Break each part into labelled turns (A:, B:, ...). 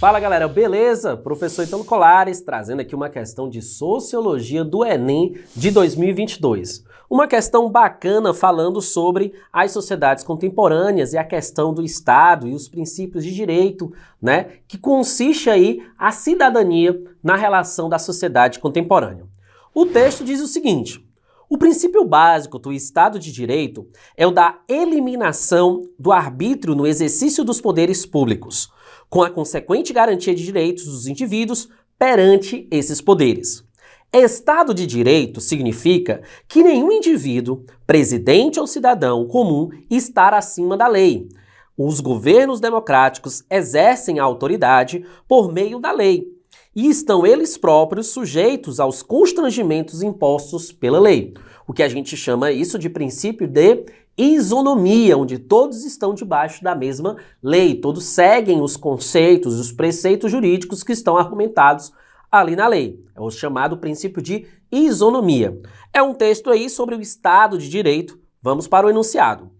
A: Fala galera, beleza? Professor Ítalo Colares trazendo aqui uma questão de Sociologia do Enem de 2022. Uma questão bacana falando sobre as sociedades contemporâneas e a questão do Estado e os princípios de direito, né? Que consiste aí a cidadania na relação da sociedade contemporânea. O texto diz o seguinte: o princípio básico do Estado de Direito é o da eliminação do arbítrio no exercício dos poderes públicos, com a consequente garantia de direitos dos indivíduos perante esses poderes. Estado de Direito significa que nenhum indivíduo, presidente ou cidadão comum, está acima da lei. Os governos democráticos exercem a autoridade por meio da lei e estão eles próprios sujeitos aos constrangimentos impostos pela lei, o que a gente chama isso de princípio de isonomia, onde todos estão debaixo da mesma lei, todos seguem os conceitos, os preceitos jurídicos que estão argumentados ali na lei. É o chamado princípio de isonomia. É um texto aí sobre o Estado de Direito. Vamos para o enunciado.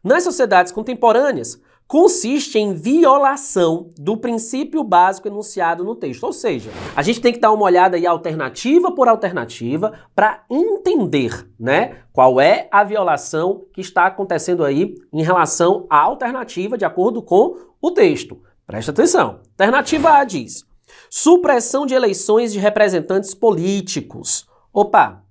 A: Nas sociedades contemporâneas, consiste em violação do princípio básico enunciado no texto. Ou seja, a gente tem que dar uma olhada aí alternativa por alternativa para entender, né, qual é a violação que está acontecendo aí em relação à alternativa de acordo com o texto. Presta atenção. Alternativa A diz: supressão de eleições de representantes políticos. Opa!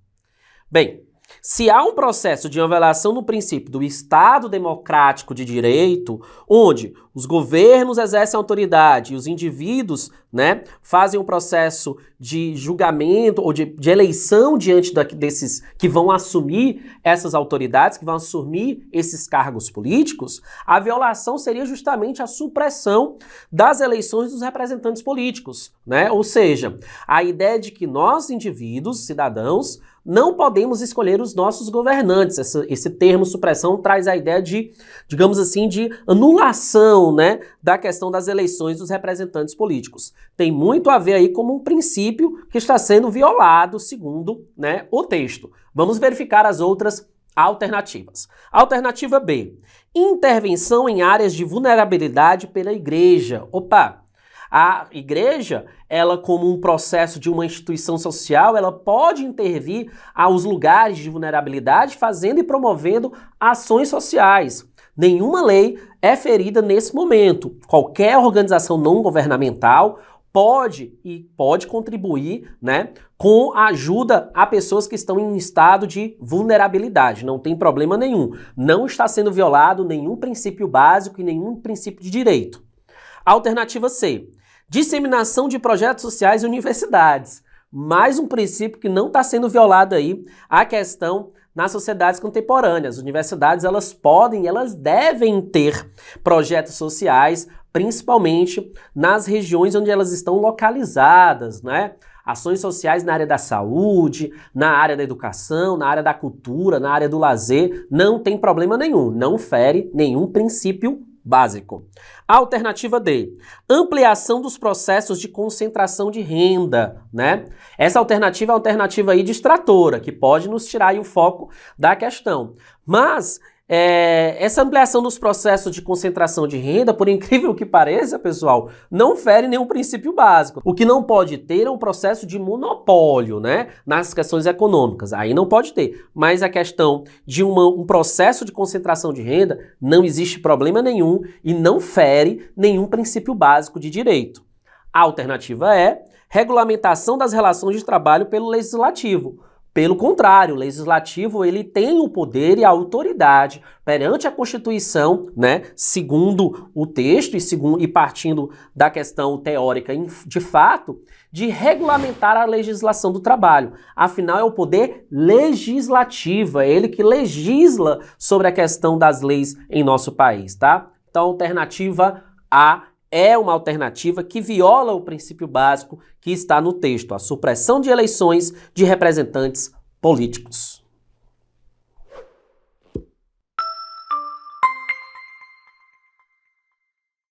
A: Bem, se há um processo de violação do princípio do Estado democrático de direito, onde os governos exercem autoridade e os indivíduos, né, fazem um processo de julgamento ou de eleição diante desses que vão assumir essas autoridades, que vão assumir esses cargos políticos, a violação seria justamente a supressão das eleições dos representantes políticos, né? Ou seja, a ideia de que nós, indivíduos, cidadãos, não podemos escolher os nossos governantes. Esse termo supressão traz a ideia de, digamos assim, de anulação, né, da questão das eleições dos representantes políticos. Tem muito a ver aí como um princípio que está sendo violado segundo, né, o texto. Vamos verificar as outras alternativas. Alternativa B: intervenção em áreas de vulnerabilidade pela igreja. Opa! A igreja, ela como um processo de uma instituição social, ela pode intervir aos lugares de vulnerabilidade, fazendo e promovendo ações sociais. Nenhuma lei é ferida nesse momento. Qualquer organização não governamental pode contribuir, né, com a ajuda a pessoas que estão em estado de vulnerabilidade. Não tem problema nenhum. Não está sendo violado nenhum princípio básico e nenhum princípio de direito. Alternativa C: disseminação de projetos sociais em universidades. Mais um princípio que não está sendo violado aí, a questão nas sociedades contemporâneas. As universidades, elas podem, elas devem ter projetos sociais, principalmente nas regiões onde elas estão localizadas, né? Ações sociais na área da saúde, na área da educação, na área da cultura, na área do lazer, não tem problema nenhum, não fere nenhum princípio básico. Alternativa D: ampliação dos processos de concentração de renda, né? Essa alternativa é uma alternativa aí distratora, que pode nos tirar aí o foco da questão. Mas essa ampliação dos processos de concentração de renda, por incrível que pareça, pessoal, não fere nenhum princípio básico. O que não pode ter é um processo de monopólio, né, nas questões econômicas. Aí não pode ter. Mas a questão de um processo de concentração de renda, não existe problema nenhum e não fere nenhum princípio básico de direito. A alternativa é regulamentação das relações de trabalho pelo legislativo. Pelo contrário, o legislativo, ele tem o poder e a autoridade perante a Constituição, né, segundo o texto e partindo da questão teórica de fato, de regulamentar a legislação do trabalho. Afinal, é o poder legislativo, é ele que legisla sobre a questão das leis em nosso país, tá? Então, alternativa A é uma alternativa que viola o princípio básico que está no texto, a supressão de eleições de representantes políticos.